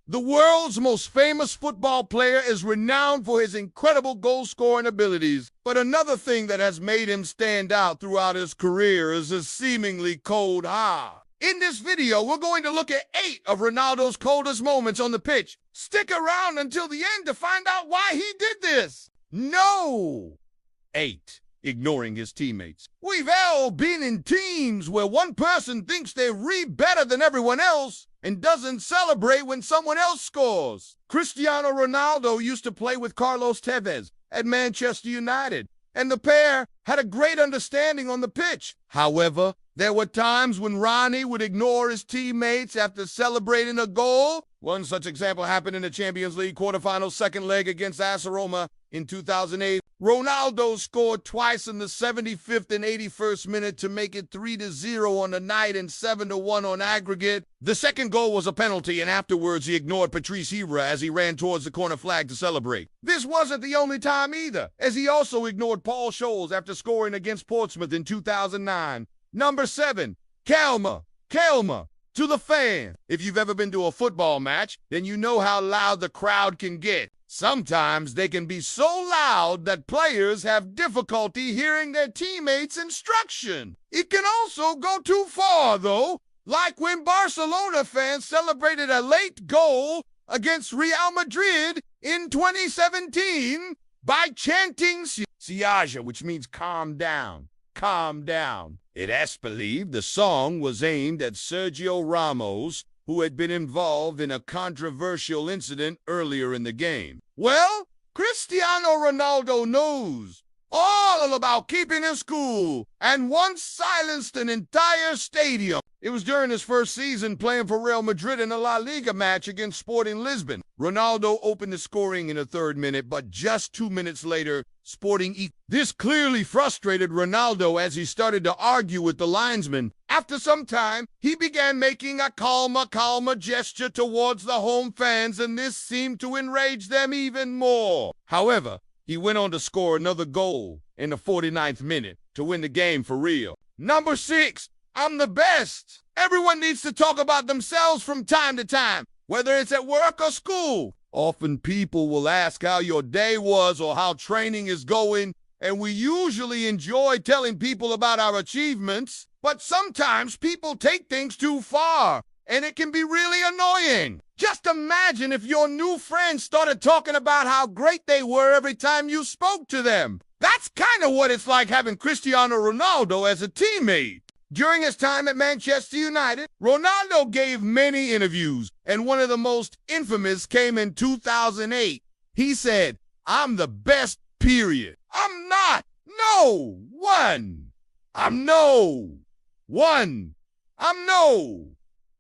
The world's most famous football player is renowned for his incredible goal-scoring abilities, but another thing that has made him stand out throughout his career is his seemingly cold heart. In this video, we're going to look at 8 of Ronaldo's coldest moments on the pitch. Stick around until the end to find out why he did this. No! 8. Ignoring his teammates. We've all been in teams where one person thinks they're better than everyone else and doesn't celebrate when someone else scores. Cristiano Ronaldo used to play with Carlos Tevez at Manchester United, and the pair had a great understanding on the pitch. However, there were times when Ronnie would ignore his teammates after celebrating a goal. One such example happened in the Champions League quarterfinals second leg against AS Roma in 2008. Ronaldo scored twice in the 75th and 81st minute to make it 3-0 on the night and 7-1 on aggregate. The second goal was a penalty, and afterwards he ignored Patrice Evra as he ran towards the corner flag to celebrate. This wasn't the only time either, as he also ignored Paul Scholes after scoring against Portsmouth in 2009. Number 7, Calma. To the fan. If you've ever been to a football match, then you know how loud the crowd can get. Sometimes they can be so loud that players have difficulty hearing their teammates' instruction. It can also go too far, though, like when Barcelona fans celebrated a late goal against Real Madrid in 2017 by chanting Siaja, which means calm down. Calm down. It is believed the song was aimed at Sergio Ramos, who had been involved in a controversial incident earlier in the game. Well, Cristiano Ronaldo knows all about keeping his cool and once silenced an entire stadium. It was during his first season playing for Real Madrid in a La Liga match against Sporting Lisbon. Ronaldo opened the scoring in the 3rd minute, but just 2 minutes later, Sporting This clearly frustrated Ronaldo as he started to argue with the linesman. After some time, he began making a calma gesture towards the home fans, and this seemed to enrage them even more. However, he went on to score another goal in the 49th minute to win the game for Real. Number 6, I'm the best. Everyone needs to talk about themselves from time to time, whether it's at work or school. Often people will ask how your day was or how training is going, and we usually enjoy telling people about our achievements, but sometimes people take things too far, and it can be really annoying. Just imagine if your new friends started talking about how great they were every time you spoke to them. That's kind of what it's like having Cristiano Ronaldo as a teammate. During his time at Manchester United, Ronaldo gave many interviews, and one of the most infamous came in 2008. He said, "I'm the best, period. I'm not. No. One. I'm no. One. I'm no.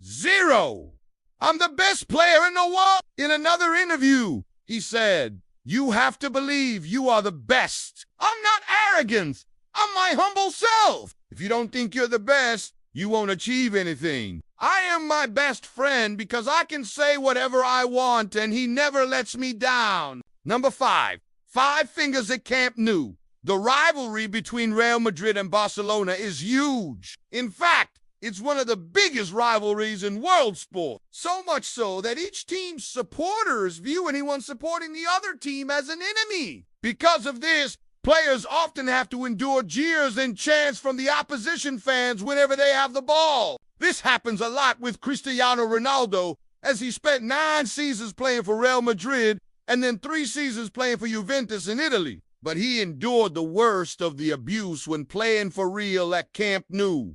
Zero. I'm the best player in the world." In another interview, he said, "You have to believe you are the best. I'm not arrogant. I'm my humble self. If you don't think you're the best, you won't achieve anything. I am my best friend because I can say whatever I want and he never lets me down." Number 5, 5 fingers at Camp Nou. The rivalry between Real Madrid and Barcelona is huge. In fact, it's one of the biggest rivalries in world sport. So much so that each team's supporters view anyone supporting the other team as an enemy. Because of this, players often have to endure jeers and chants from the opposition fans whenever they have the ball. This happens a lot with Cristiano Ronaldo, as he spent 9 seasons playing for Real Madrid and then 3 seasons playing for Juventus in Italy. But he endured the worst of the abuse when playing for Real at Camp Nou.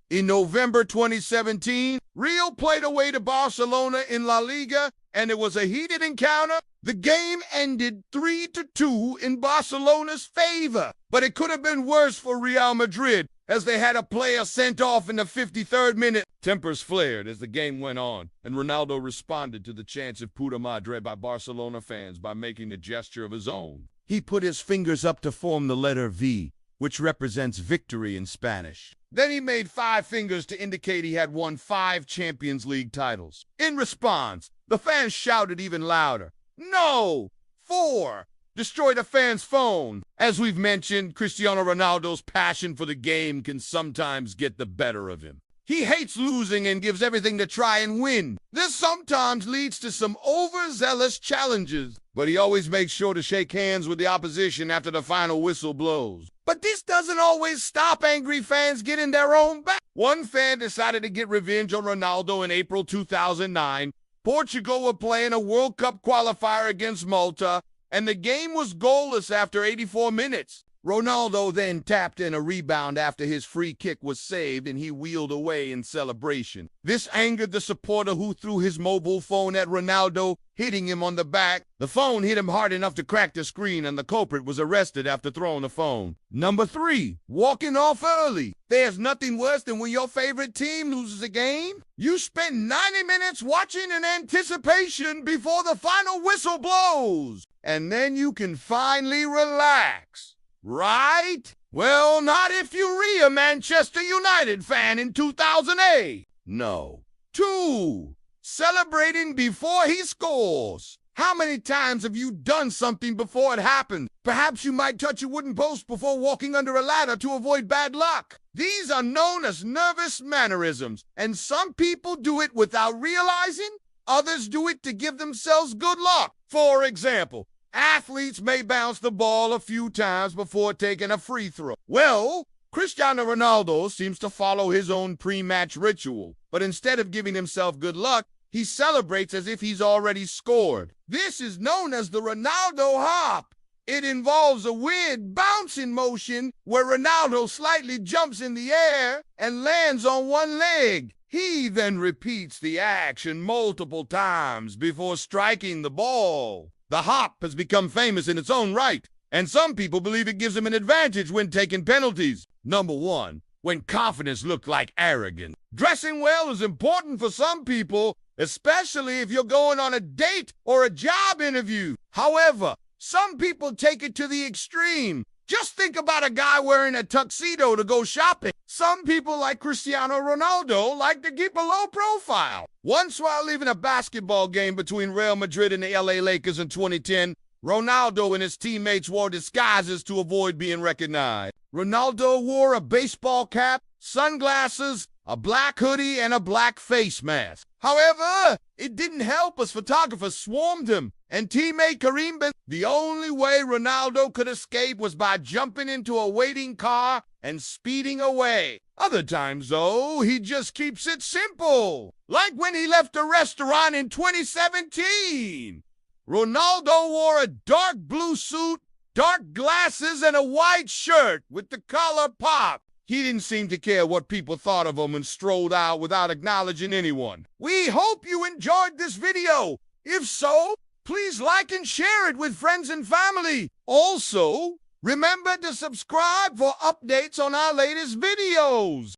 In November 2017, Real played away to Barcelona in La Liga, and it was a heated encounter. The game ended 3-2 in Barcelona's favor, but it could have been worse for Real Madrid, as they had a player sent off in the 53rd minute. Tempers flared as the game went on, and Ronaldo responded to the chants of Puta Madre by Barcelona fans by making a gesture of his own. He put his fingers up to form the letter V, which represents victory in Spanish. Then he made 5 fingers to indicate he had won 5 Champions League titles. In response, the fans shouted even louder, "No! 4! Destroyed a fan's phone." As we've mentioned, Cristiano Ronaldo's passion for the game can sometimes get the better of him. He hates losing and gives everything to try and win. This sometimes leads to some overzealous challenges, but he always makes sure to shake hands with the opposition after the final whistle blows. But this doesn't always stop angry fans getting their own back. One fan decided to get revenge on Ronaldo in April 2009. Portugal were playing a World Cup qualifier against Malta, and the game was goalless after 84 minutes. Ronaldo then tapped in a rebound after his free kick was saved, and he wheeled away in celebration. This angered the supporter, who threw his mobile phone at Ronaldo, hitting him on the back. The phone hit him hard enough to crack the screen, and the culprit was arrested after throwing the phone. Number 3, walking off early. There's nothing worse than when your favorite team loses a game. You spend 90 minutes watching in anticipation before the final whistle blows, and then you can finally relax. Right? Well, not if you're a Manchester United fan in 2008. No. 2, celebrating before he scores. How many times have you done something before it happened? Perhaps you might touch a wooden post before walking under a ladder to avoid bad luck. These are known as nervous mannerisms, and some people do it without realizing. Others do it to give themselves good luck. For example, athletes may bounce the ball a few times before taking a free throw. Well, Cristiano Ronaldo seems to follow his own pre-match ritual, but instead of giving himself good luck, he celebrates as if he's already scored. This is known as the Ronaldo hop. It involves a weird bouncing motion where Ronaldo slightly jumps in the air and lands on one leg. He then repeats the action multiple times before striking the ball. The hop has become famous in its own right, and some people believe it gives him an advantage when taking penalties. Number 1, when confidence looks like arrogance. Dressing well is important for some people, especially if you're going on a date or a job interview. However, some people take it to the extreme. Just think about a guy wearing a tuxedo to go shopping. Some people, like Cristiano Ronaldo, like to keep a low profile. Once, while leaving a basketball game between Real Madrid and the LA Lakers in 2010, Ronaldo and his teammates wore disguises to avoid being recognized. Ronaldo wore a baseball cap, sunglasses, a black hoodie, and a black face mask. However, it didn't help as photographers swarmed him, and teammate Karim Benzema. The only way Ronaldo could escape was by jumping into a waiting car and speeding away. Other times, though, he just keeps it simple. Like when he left a restaurant in 2017. Ronaldo wore a dark blue suit, dark glasses, and a white shirt with the collar popped. He didn't seem to care what people thought of him and strolled out without acknowledging anyone. We hope you enjoyed this video. If so, please like and share it with friends and family. Also, remember to subscribe for updates on our latest videos.